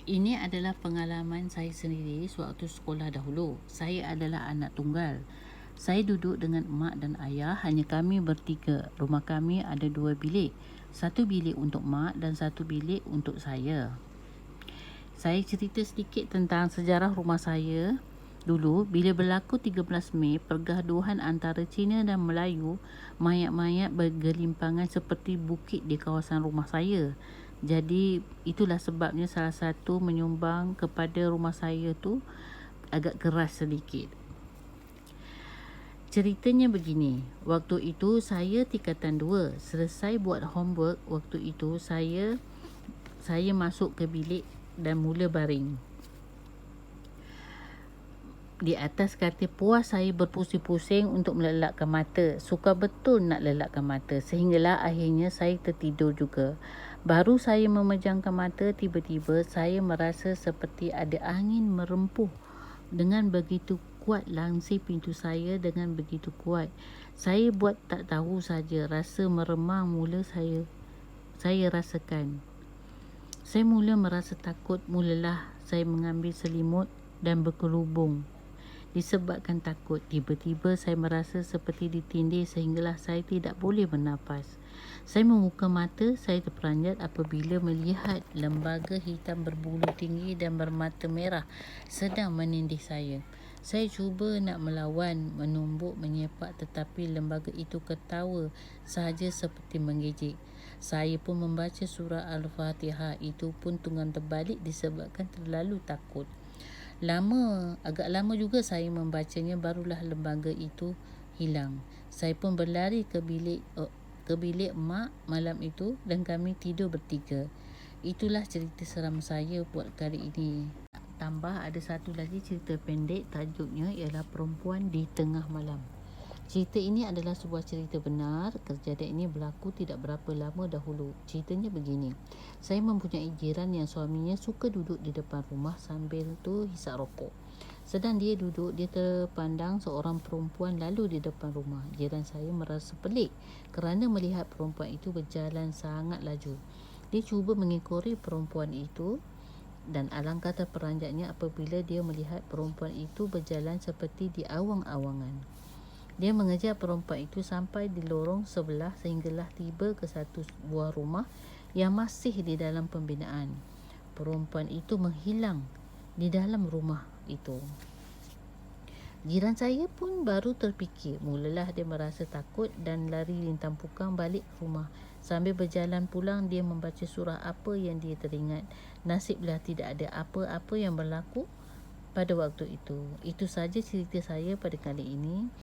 Ini adalah pengalaman saya sendiri sewaktu sekolah dahulu. Saya adalah anak tunggal. Saya duduk dengan mak dan ayah, hanya kami bertiga. Rumah kami ada 2 bilik. Satu bilik untuk mak dan satu bilik untuk saya. Saya cerita sedikit tentang sejarah rumah saya. Dulu, bila berlaku 13 Mei, pergaduhan antara Cina dan Melayu, mayat-mayat bergelimpangan seperti bukit di kawasan rumah saya. Jadi, itulah sebabnya salah satu menyumbang kepada rumah saya tu agak keras sedikit. Ceritanya begini, waktu itu saya tingkatan 2. Selesai buat homework, waktu itu saya masuk ke bilik dan mula baring. Di atas katil puas saya berpusing-pusing untuk melelapkan mata. Sukar betul nak lelapkan mata, sehinggalah akhirnya saya tertidur juga. Baru saya memejamkan mata, tiba-tiba saya merasa seperti ada angin merempuh dengan begitu kuat langsir pintu saya dengan begitu kuat. Saya buat tak tahu saja, rasa meremang mula saya rasakan. Saya mula merasa takut, mulalah saya mengambil selimut dan berkelubung. Disebabkan takut, tiba-tiba saya merasa seperti ditindih sehinggalah saya tidak boleh bernafas. Saya membuka mata, saya terperanjat apabila melihat lembaga hitam berbulu tinggi dan bermata merah sedang menindih saya. Saya cuba nak melawan, menumbuk, menyepak, tetapi lembaga itu ketawa sahaja seperti menggigit. Saya pun membaca surah Al-Fatihah, itu pun tunggang terbalik disebabkan terlalu takut. Agak lama juga saya membacanya, barulah lembaga itu hilang. Saya pun berlari ke bilik mak malam itu dan kami tidur bertiga. Itulah cerita seram saya buat kali ini. Tambah ada satu lagi cerita pendek, tajuknya ialah Perempuan di Tengah Malam. Cerita ini adalah sebuah cerita benar. Kejadian ini berlaku tidak berapa lama dahulu. Ceritanya begini. Saya mempunyai jiran yang suaminya suka duduk di depan rumah sambil tu hisap rokok. Sedang dia duduk, dia terpandang seorang perempuan lalu di depan rumah. Jiran saya merasa pelik kerana melihat perempuan itu berjalan sangat laju. Dia cuba mengikuti perempuan itu dan alangkah terperanjatnya apabila dia melihat perempuan itu berjalan seperti di awang-awangan. Dia mengejar perempuan itu sampai di lorong sebelah sehinggalah tiba ke satu buah rumah yang masih di dalam pembinaan. Perempuan itu menghilang di dalam rumah itu. Jiran saya pun baru terfikir. Mulalah dia merasa takut dan lari lintang pukang balik ke rumah. Sambil berjalan pulang, dia membaca surah apa yang dia teringat. Nasiblah tidak ada apa-apa yang berlaku pada waktu itu. Itu saja cerita saya pada kali ini.